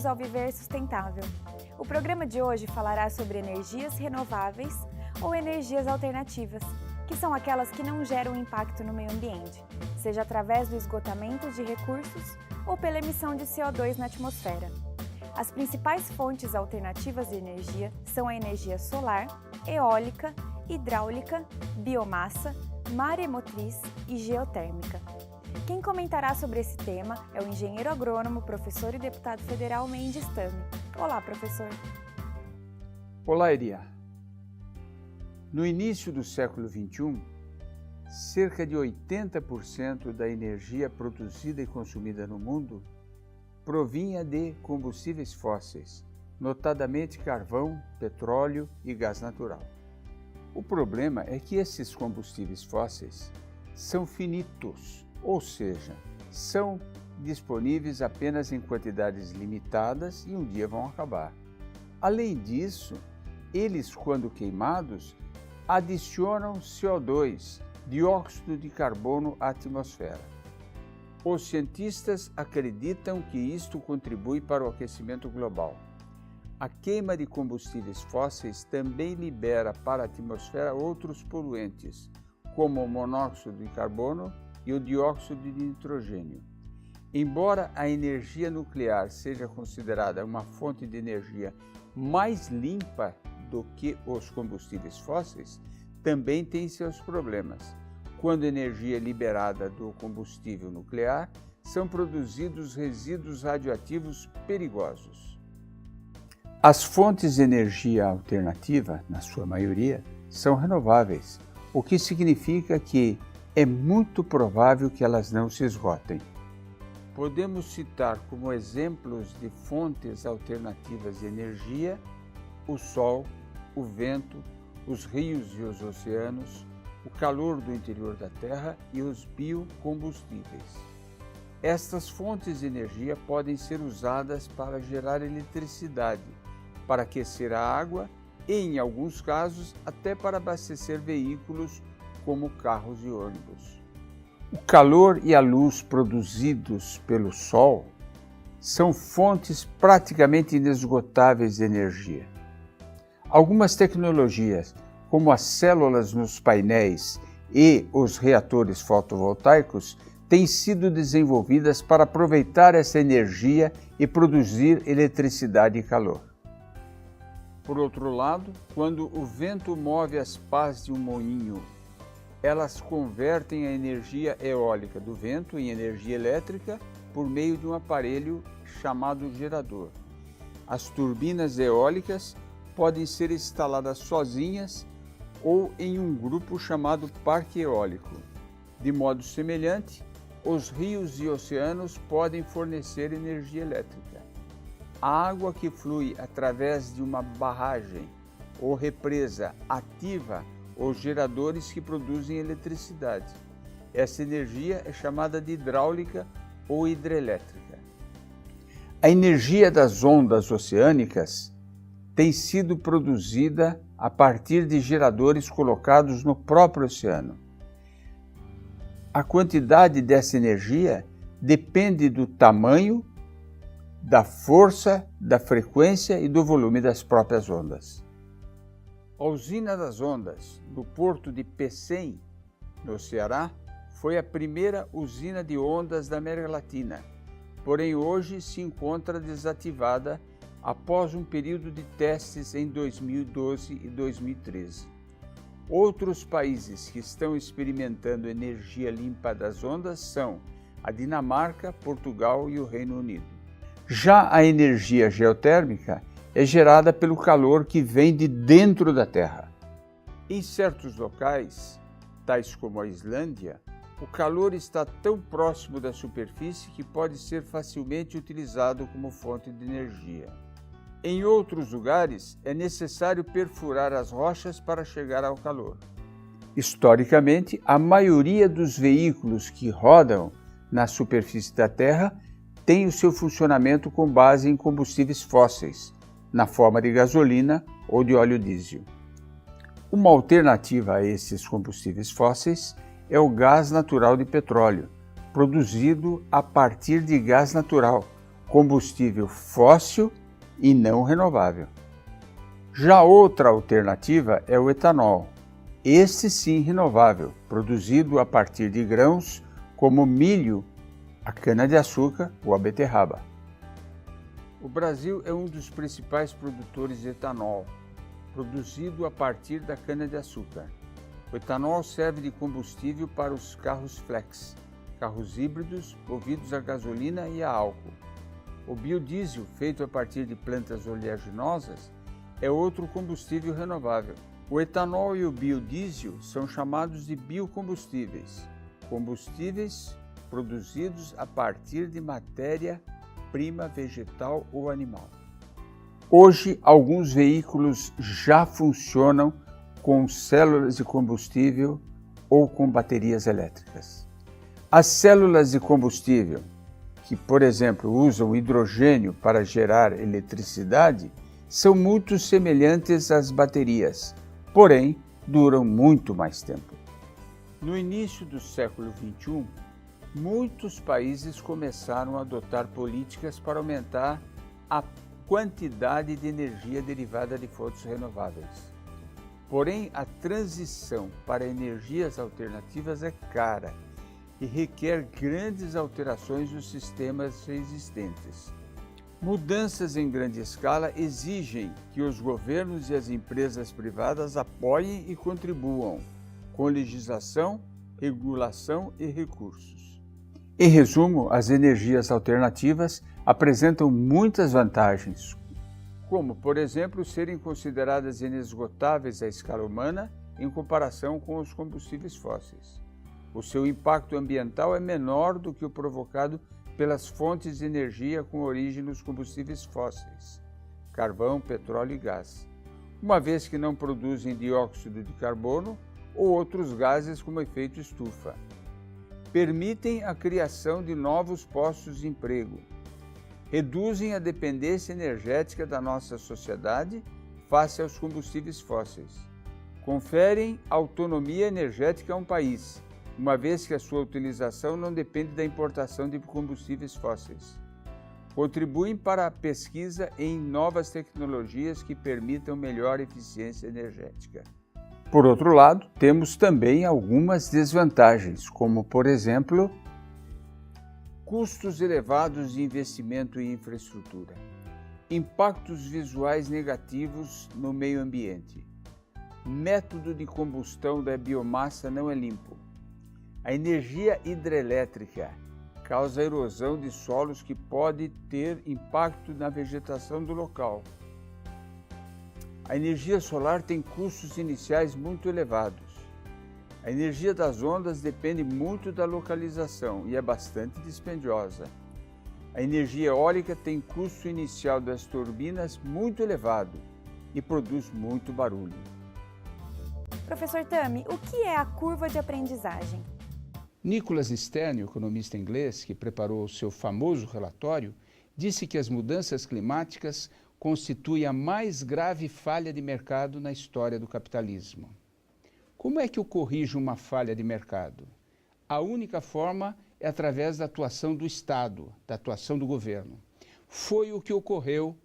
bem-vindos ao Viver Sustentável. O programa de hoje falará sobre energias renováveis ou energias alternativas, que são aquelas que não geram impacto no meio ambiente, seja através do esgotamento de recursos ou pela emissão de CO2 na atmosfera. As principais fontes alternativas de energia são a energia solar, eólica, hidráulica, biomassa, maremotriz e geotérmica. Quem comentará sobre esse tema é o engenheiro agrônomo, professor e deputado federal Mendes Tame. Olá, professor. Olá, Eria. No início do século XXI, cerca de 80% da energia produzida e consumida no mundo provinha de combustíveis fósseis, notadamente carvão, petróleo e gás natural. O problema é que esses combustíveis fósseis são finitos, ou seja, são disponíveis apenas em quantidades limitadas e um dia vão acabar. Além disso, eles, quando queimados, adicionam CO2, dióxido de carbono à atmosfera. Os cientistas acreditam que isto contribui para o aquecimento global. A queima de combustíveis fósseis também libera para a atmosfera outros poluentes, como o monóxido de carbono e o dióxido de nitrogênio. Embora a energia nuclear seja considerada uma fonte de energia mais limpa do que os combustíveis fósseis, também tem seus problemas. Quando a energia é liberada do combustível nuclear, são produzidos resíduos radioativos perigosos. As fontes de energia alternativa, na sua maioria, são renováveis, o que significa que é muito provável que elas não se esgotem. Podemos citar como exemplos de fontes alternativas de energia o sol, o vento, os rios e os oceanos, o calor do interior da Terra e os biocombustíveis. Estas fontes de energia podem ser usadas para gerar eletricidade, para aquecer a água e, em alguns casos, até para abastecer veículos como carros e ônibus. O calor e a luz produzidos pelo Sol são fontes praticamente inesgotáveis de energia. Algumas tecnologias, como as células nos painéis e os reatores fotovoltaicos, têm sido desenvolvidas para aproveitar essa energia e produzir eletricidade e calor. Por outro lado, quando o vento move as pás de um moinho, elas convertem a energia eólica do vento em energia elétrica por meio de um aparelho chamado gerador. As turbinas eólicas podem ser instaladas sozinhas ou em um grupo chamado parque eólico. De modo semelhante, os rios e oceanos podem fornecer energia elétrica. A água que flui através de uma barragem ou represa ativa os geradores que produzem eletricidade. Essa energia é chamada de hidráulica ou hidrelétrica. A energia das ondas oceânicas tem sido produzida a partir de geradores colocados no próprio oceano. A quantidade dessa energia depende do tamanho, da força, da frequência e do volume das próprias ondas. A usina das ondas, no porto de Pecém, no Ceará, foi a primeira usina de ondas da América Latina, porém hoje se encontra desativada após um período de testes em 2012 e 2013. Outros países que estão experimentando energia limpa das ondas são a Dinamarca, Portugal e o Reino Unido. Já a energia geotérmica é gerada pelo calor que vem de dentro da Terra. Em certos locais, tais como a Islândia, o calor está tão próximo da superfície que pode ser facilmente utilizado como fonte de energia. Em outros lugares, é necessário perfurar as rochas para chegar ao calor. Historicamente, a maioria dos veículos que rodam na superfície da Terra tem o seu funcionamento com base em combustíveis fósseis, na forma de gasolina ou de óleo diesel. Uma alternativa a esses combustíveis fósseis é o gás natural de petróleo, produzido a partir de gás natural, combustível fóssil e não renovável. Já outra alternativa é o etanol, este sim renovável, produzido a partir de grãos como milho, a cana-de-açúcar ou a beterraba. O Brasil é um dos principais produtores de etanol, produzido a partir da cana-de-açúcar. O etanol serve de combustível para os carros flex, carros híbridos movidos a gasolina e a álcool. O biodiesel, feito a partir de plantas oleaginosas, é outro combustível renovável. O etanol e o biodiesel são chamados de biocombustíveis, combustíveis produzidos a partir de matéria-prima vegetal ou animal. Hoje, alguns veículos já funcionam com células de combustível ou com baterias elétricas. As células de combustível, que, por exemplo, usam hidrogênio para gerar eletricidade, são muito semelhantes às baterias, porém duram muito mais tempo. No início do século XXI, muitos países começaram a adotar políticas para aumentar a quantidade de energia derivada de fontes renováveis. Porém, a transição para energias alternativas é cara e requer grandes alterações nos sistemas existentes. Mudanças em grande escala exigem que os governos e as empresas privadas apoiem e contribuam com legislação, regulação e recursos. Em resumo, as energias alternativas apresentam muitas vantagens, como, por exemplo, serem consideradas inesgotáveis à escala humana em comparação com os combustíveis fósseis. O seu impacto ambiental é menor do que o provocado pelas fontes de energia com origem nos combustíveis fósseis, carvão, petróleo e gás, uma vez que não produzem dióxido de carbono ou outros gases como efeito estufa. Permitem a criação de novos postos de emprego, reduzem a dependência energética da nossa sociedade face aos combustíveis fósseis, conferem autonomia energética a um país, uma vez que a sua utilização não depende da importação de combustíveis fósseis. Contribuem para a pesquisa em novas tecnologias que permitam melhor eficiência energética. Por outro lado, temos também algumas desvantagens, como, por exemplo, custos elevados de investimento em infraestrutura, impactos visuais negativos no meio ambiente, método de combustão da biomassa não é limpo, a energia hidrelétrica causa erosão de solos que pode ter impacto na vegetação do local. A energia solar tem custos iniciais muito elevados. A energia das ondas depende muito da localização e é bastante dispendiosa. A energia eólica tem custo inicial das turbinas muito elevado e produz muito barulho. Professor Tami, o que é a curva de aprendizagem? Nicholas Stern, economista inglês que preparou o seu famoso relatório, disse que as mudanças climáticas constituem a mais grave falha de mercado na história do capitalismo. Como é que eu corrijo uma falha de mercado? A única forma é através da atuação do Estado, da atuação do governo. Foi o que ocorreu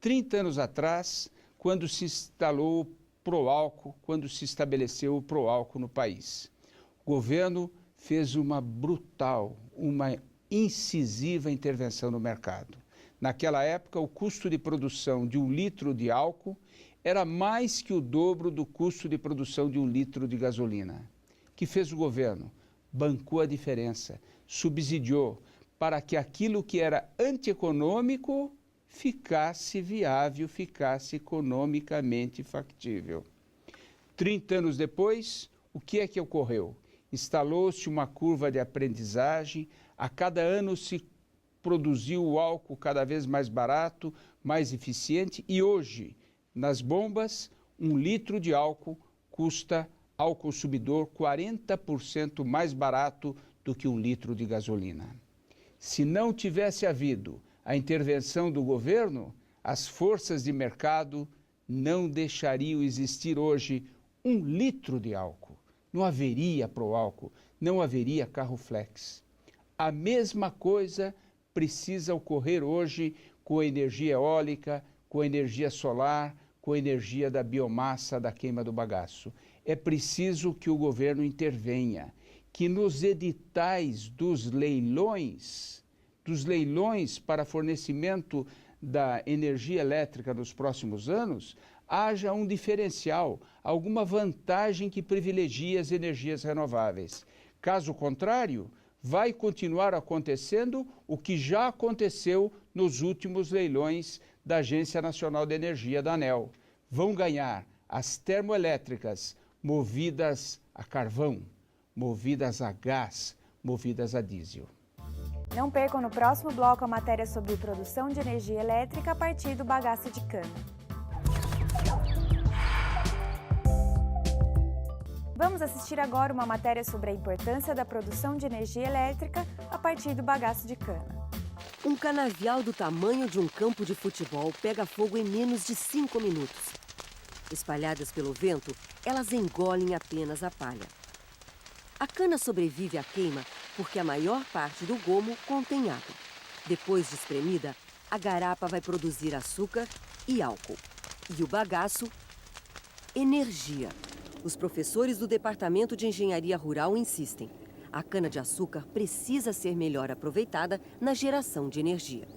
30 anos atrás, quando se instalou o Proálcool, quando se estabeleceu o Proálcool no país. O governo fez uma brutal, uma incisiva intervenção no mercado. Naquela época, o custo de produção de 1 litro de álcool era mais que o dobro do custo de produção de 1 litro de gasolina. O que fez o governo? Bancou a diferença, subsidiou para que aquilo que era antieconômico ficasse viável, ficasse economicamente factível. 30 anos depois, o que é que ocorreu? Instalou-se uma curva de aprendizagem, a cada ano se produziu o álcool cada vez mais barato, mais eficiente e hoje, nas bombas, 1 litro de álcool custa ao consumidor 40% mais barato do que 1 litro de gasolina. Se não tivesse havido a intervenção do governo, as forças de mercado não deixariam existir hoje 1 litro de álcool. Não haveria Proálcool, não haveria carro flex. A mesma coisa precisa ocorrer hoje com a energia eólica, com a energia solar, com a energia da biomassa da queima do bagaço. É preciso que o governo intervenha, que nos editais dos leilões para fornecimento da energia elétrica nos próximos anos, haja um diferencial, alguma vantagem que privilegie as energias renováveis. Caso contrário, vai continuar acontecendo o que já aconteceu nos últimos leilões da Agência Nacional de Energia, da ANEEL. Vão ganhar as termoelétricas movidas a carvão, movidas a gás, movidas a diesel. Não percam no próximo bloco a matéria sobre produção de energia elétrica a partir do bagaço de cana. Vamos assistir agora uma matéria sobre a importância da produção de energia elétrica a partir do bagaço de cana. Um canavial do tamanho de um campo de futebol pega fogo em menos de 5 minutos. Espalhadas pelo vento, elas engolem apenas a palha. A cana sobrevive à queima porque a maior parte do gomo contém água. Depois de espremida, a garapa vai produzir açúcar e álcool. E o bagaço, energia. Os professores do Departamento de Engenharia Rural insistem. A cana-de-açúcar precisa ser melhor aproveitada na geração de energia.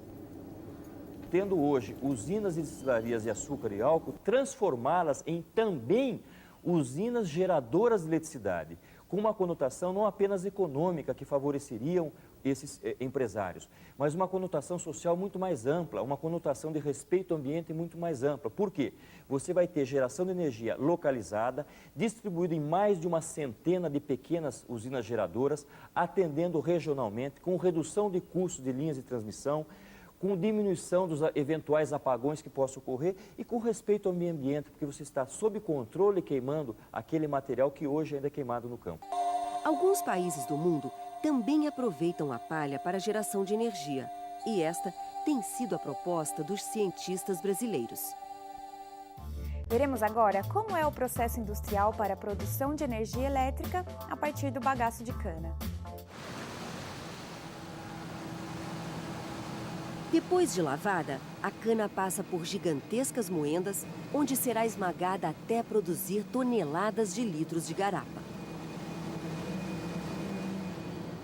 Tendo hoje usinas de destilarias de açúcar e álcool, transformá-las em também usinas geradoras de eletricidade, com uma conotação não apenas econômica que favoreceriam esses empresários, mas uma conotação social muito mais ampla, uma conotação de respeito ao ambiente muito mais ampla. Por quê? Você vai ter geração de energia localizada, distribuída em mais de uma centena de pequenas usinas geradoras, atendendo regionalmente, com redução de custos de linhas de transmissão, com diminuição dos eventuais apagões que possam ocorrer e com respeito ao meio ambiente, porque você está sob controle queimando aquele material que hoje ainda é queimado no campo. Alguns países do mundo também aproveitam a palha para a geração de energia, e esta tem sido a proposta dos cientistas brasileiros. Veremos agora como é o processo industrial para a produção de energia elétrica a partir do bagaço de cana. Depois de lavada, a cana passa por gigantescas moendas, onde será esmagada até produzir toneladas de litros de garapa.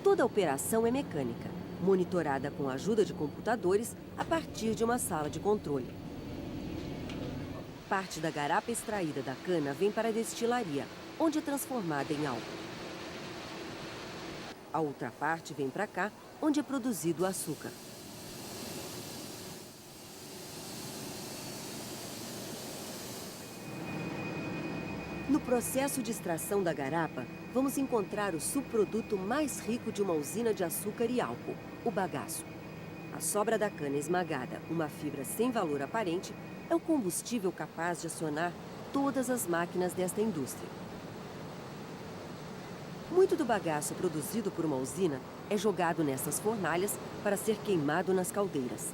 Toda a operação é mecânica, monitorada com a ajuda de computadores a partir de uma sala de controle. Parte da garapa extraída da cana vem para a destilaria, onde é transformada em álcool. A outra parte vem para cá, onde é produzido o açúcar. No processo de extração da garapa, vamos encontrar o subproduto mais rico de uma usina de açúcar e álcool, o bagaço. A sobra da cana esmagada, uma fibra sem valor aparente, é o combustível capaz de acionar todas as máquinas desta indústria. Muito do bagaço produzido por uma usina é jogado nessas fornalhas para ser queimado nas caldeiras.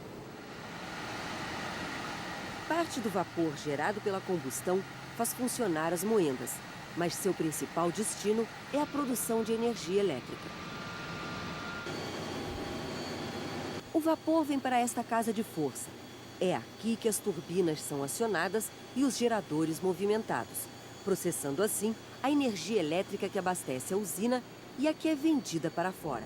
Parte do vapor gerado pela combustão faz funcionar as moendas, mas seu principal destino é a produção de energia elétrica. O vapor vem para esta casa de força. É aqui que as turbinas são acionadas e os geradores movimentados, processando assim a energia elétrica que abastece a usina e a que é vendida para fora.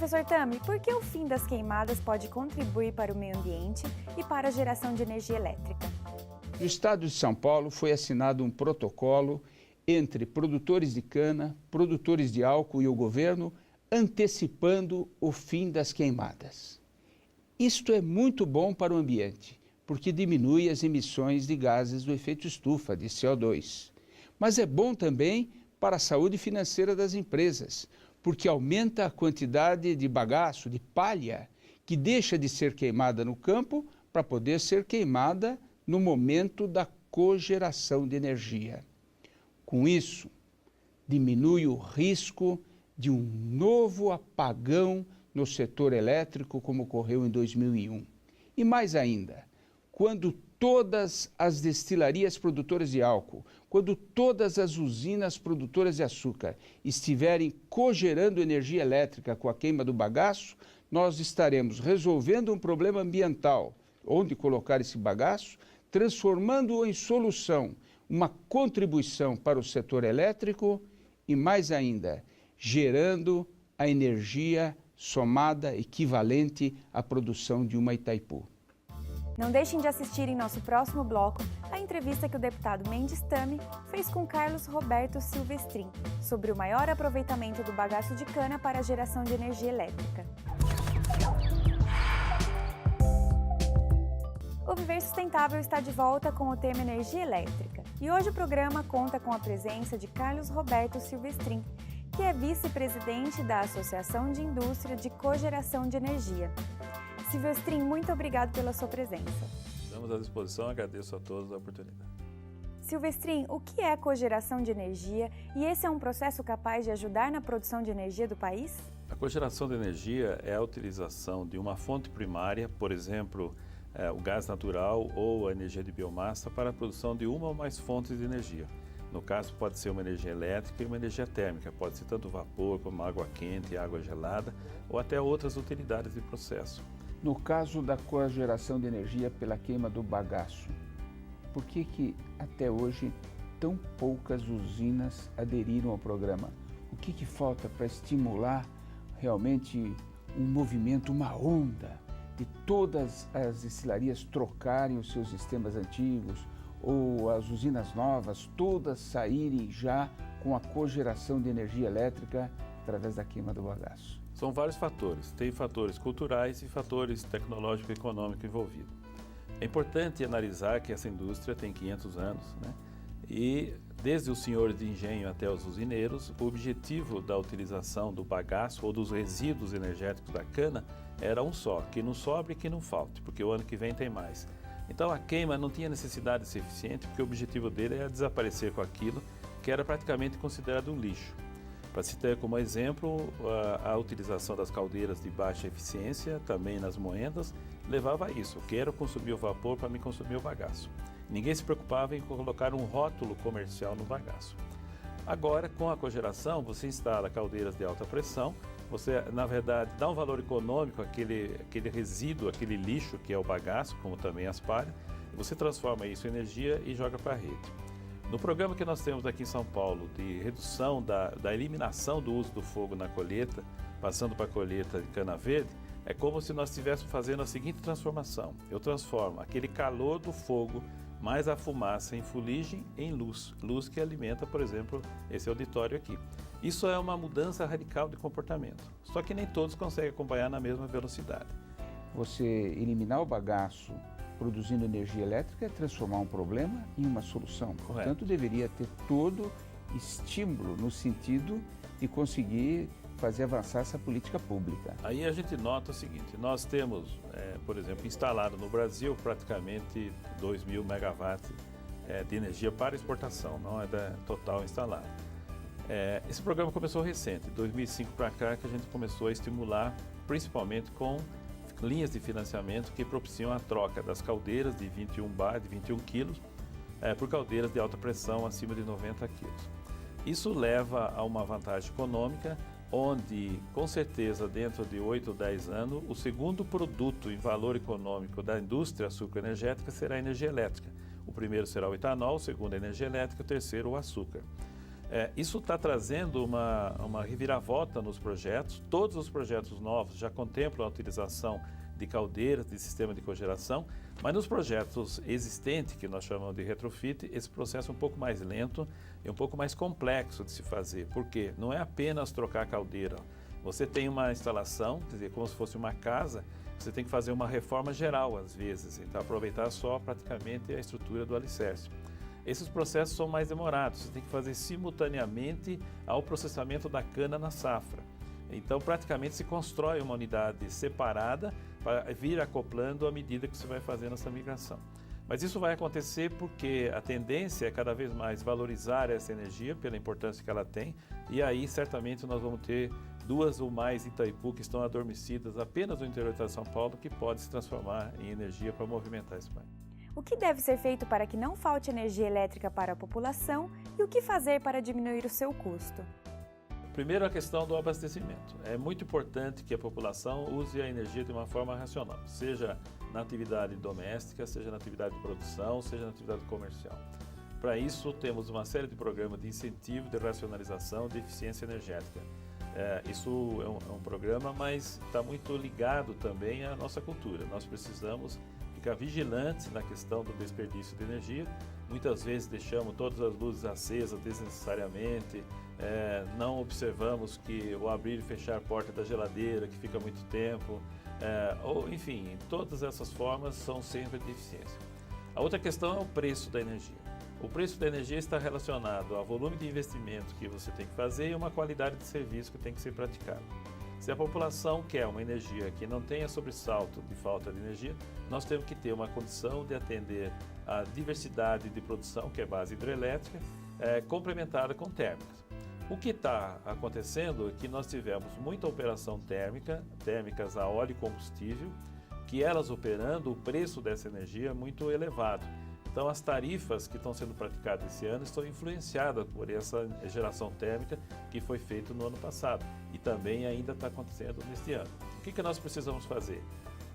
Professor Tami, por que o fim das queimadas pode contribuir para o meio ambiente e para a geração de energia elétrica? No estado de São Paulo foi assinado um protocolo entre produtores de cana, produtores de álcool e o governo, antecipando o fim das queimadas. Isto é muito bom para o ambiente, porque diminui as emissões de gases do efeito estufa, de CO2. Mas é bom também para a saúde financeira das empresas, porque aumenta a quantidade de bagaço, de palha, que deixa de ser queimada no campo para poder ser queimada no momento da cogeração de energia. Com isso, diminui o risco de um novo apagão no setor elétrico, como ocorreu em 2001. E mais ainda, quando todas as destilarias produtoras de álcool, quando todas as usinas produtoras de açúcar estiverem cogerando energia elétrica com a queima do bagaço, nós estaremos resolvendo um problema ambiental, onde colocar esse bagaço, transformando-o em solução, uma contribuição para o setor elétrico e, mais ainda, gerando a energia somada equivalente à produção de uma Itaipu. Não deixem de assistir em nosso próximo bloco a entrevista que o deputado Mendes Tame fez com Carlos Roberto Silvestrin sobre o maior aproveitamento do bagaço de cana para a geração de energia elétrica. O Viver Sustentável está de volta com o tema energia elétrica e hoje o programa conta com a presença de Carlos Roberto Silvestrin, que é vice-presidente da Associação de Indústria de Cogeração de Energia. Silvestrin, muito obrigado pela sua presença. Estamos à disposição, agradeço a todos a oportunidade. Silvestrin, o que é a cogeração de energia e esse é um processo capaz de ajudar na produção de energia do país? A cogeração de energia é a utilização de uma fonte primária, por exemplo, o gás natural ou a energia de biomassa, para a produção de uma ou mais fontes de energia. No caso, pode ser uma energia elétrica e uma energia térmica, pode ser tanto vapor como água quente, água gelada ou até outras utilidades de processo. No caso da cogeração de energia pela queima do bagaço, por que até hoje tão poucas usinas aderiram ao programa? O que falta para estimular realmente um movimento, uma onda de todas as destilarias trocarem os seus sistemas antigos ou as usinas novas, todas saírem já com a cogeração de energia elétrica através da queima do bagaço? São vários fatores, tem fatores culturais e fatores tecnológico e econômico envolvidos. É importante analisar que essa indústria tem 500 anos, né? E desde os senhores de engenho até os usineiros, o objetivo da utilização do bagaço ou dos resíduos energéticos da cana era um só, que não sobre e que não falte, porque o ano que vem tem mais. Então a queima não tinha necessidade de ser eficiente, porque o objetivo dele era desaparecer com aquilo que era praticamente considerado um lixo. Para se ter como exemplo, a utilização das caldeiras de baixa eficiência, também nas moendas, levava a isso. Quero consumir o vapor para me consumir o bagaço. Ninguém se preocupava em colocar um rótulo comercial no bagaço. Agora, com a cogeração, você instala caldeiras de alta pressão, você, na verdade, dá um valor econômico àquele resíduo, aquele lixo que é o bagaço, como também as palhas, você transforma isso em energia e joga para a rede. No programa que nós temos aqui em São Paulo de redução da eliminação do uso do fogo na colheita, passando para a colheita de cana verde, é como se nós estivéssemos fazendo a seguinte transformação. Eu transformo aquele calor do fogo mais a fumaça em fuligem em luz. Luz que alimenta, por exemplo, esse auditório aqui. Isso é uma mudança radical de comportamento. Só que nem todos conseguem acompanhar na mesma velocidade. Você eliminar o bagaço produzindo energia elétrica é transformar um problema em uma solução. Correto. Portanto, deveria ter todo estímulo no sentido de conseguir fazer avançar essa política pública. Aí a gente nota o seguinte, nós temos, por exemplo, instalado no Brasil praticamente 2.000 megawatts de energia para exportação, não é da total instalada. Esse programa começou recente, 2005 para cá, que a gente começou a estimular, principalmente com linhas de financiamento que propiciam a troca das caldeiras de 21 bar, de 21 quilos, por caldeiras de alta pressão acima de 90 quilos. Isso leva a uma vantagem econômica, onde, com certeza, dentro de 8 ou 10 anos, o segundo produto em valor econômico da indústria açúcar-energética será a energia elétrica. O primeiro será o etanol, o segundo a energia elétrica, o terceiro o açúcar. Isso está trazendo uma reviravolta nos projetos. Todos os projetos novos já contemplam a utilização de caldeiras, de sistema de cogeração, mas nos projetos existentes, que nós chamamos de retrofit, esse processo é um pouco mais lento e um pouco mais complexo de se fazer, porque não é apenas trocar a caldeira. Você tem uma instalação, quer dizer, como se fosse uma casa, você tem que fazer uma reforma geral às vezes, então aproveitar só praticamente a estrutura do alicerce. Esses processos são mais demorados, você tem que fazer simultaneamente ao processamento da cana na safra. Então, praticamente se constrói uma unidade separada para vir acoplando à medida que você vai fazendo essa migração. Mas isso vai acontecer porque a tendência é cada vez mais valorizar essa energia pela importância que ela tem, e aí certamente nós vamos ter 2 ou mais Itaipu que estão adormecidas apenas no interior de São Paulo, que pode se transformar em energia para movimentar esse país. O que deve ser feito para que não falte energia elétrica para a população e o que fazer para diminuir o seu custo? Primeiro, a questão do abastecimento. É muito importante que a população use a energia de uma forma racional, seja na atividade doméstica, seja na atividade de produção, seja na atividade comercial. Para isso, temos uma série de programas de incentivo, de racionalização, de eficiência energética. Isso é um programa, mas está muito ligado também à nossa cultura. Nós precisamos ficar vigilantes na questão do desperdício de energia. Muitas vezes deixamos todas as luzes acesas desnecessariamente, não observamos que o abrir e fechar a porta da geladeira, que fica muito tempo, ou enfim, todas essas formas são sempre de eficiência. A outra questão é o preço da energia. O preço da energia está relacionado ao volume de investimento que você tem que fazer e uma qualidade de serviço que tem que ser praticado. Se a população quer uma energia que não tenha sobressalto de falta de energia, nós temos que ter uma condição de atender a diversidade de produção, que é base hidrelétrica, complementada com térmicas. O que está acontecendo é que nós tivemos muita operação térmicas a óleo e combustível, que elas operando, o preço dessa energia é muito elevado. Então, as tarifas que estão sendo praticadas esse ano estão influenciadas por essa geração térmica que foi feita no ano passado e também ainda está acontecendo neste ano. O que nós precisamos fazer?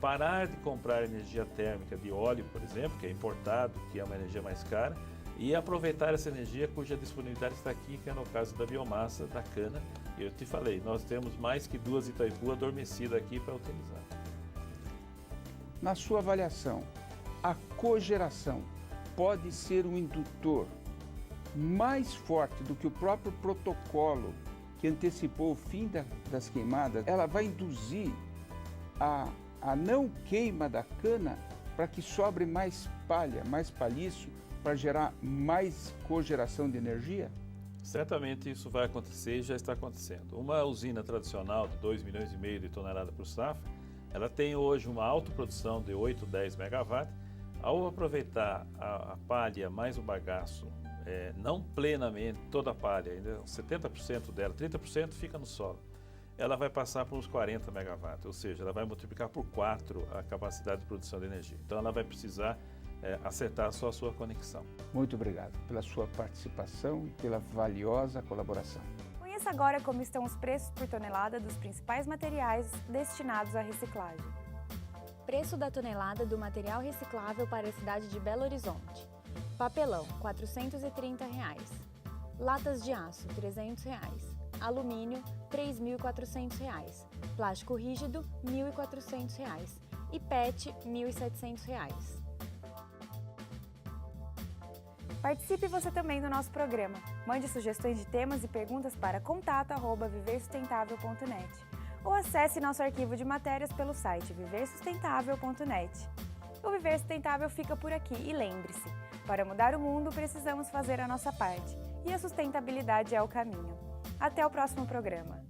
Parar de comprar energia térmica de óleo, por exemplo, que é importado, que é uma energia mais cara, e aproveitar essa energia cuja disponibilidade está aqui, que é no caso da biomassa, da cana. Eu te falei, nós temos mais que 2 Itaipu adormecidas aqui para utilizar. Na sua avaliação, a cogeração pode ser um indutor mais forte do que o próprio protocolo que antecipou o fim das queimadas. Ela vai induzir a não queima da cana para que sobre mais palha, mais palhiço, para gerar mais cogeração de energia? Certamente isso vai acontecer e já está acontecendo. Uma usina tradicional de 2,5 milhões de toneladas por safra, ela tem hoje uma autoprodução de 8, 10 megawatts. Ao aproveitar a palha mais o bagaço, não plenamente toda a palha, ainda 70% dela, 30% fica no solo, ela vai passar por uns 40 megawatts, ou seja, ela vai multiplicar por 4 a capacidade de produção de energia. Então ela vai precisar acertar só a sua conexão. Muito obrigado pela sua participação e pela valiosa colaboração. Conheça agora como estão os preços por tonelada dos principais materiais destinados à reciclagem. Preço da tonelada do material reciclável para a cidade de Belo Horizonte. Papelão, R$ 430. Latas de aço, R$ 300. Alumínio, R$ 3.400. Plástico rígido, R$ 1.400. E PET, R$ 1.700. Participe você também do nosso programa. Mande sugestões de temas e perguntas para contato@viversustentável.net ou acesse nosso arquivo de matérias pelo site viversustentável.net. O Viver Sustentável fica por aqui e lembre-se, para mudar o mundo precisamos fazer a nossa parte e a sustentabilidade é o caminho. Até o próximo programa.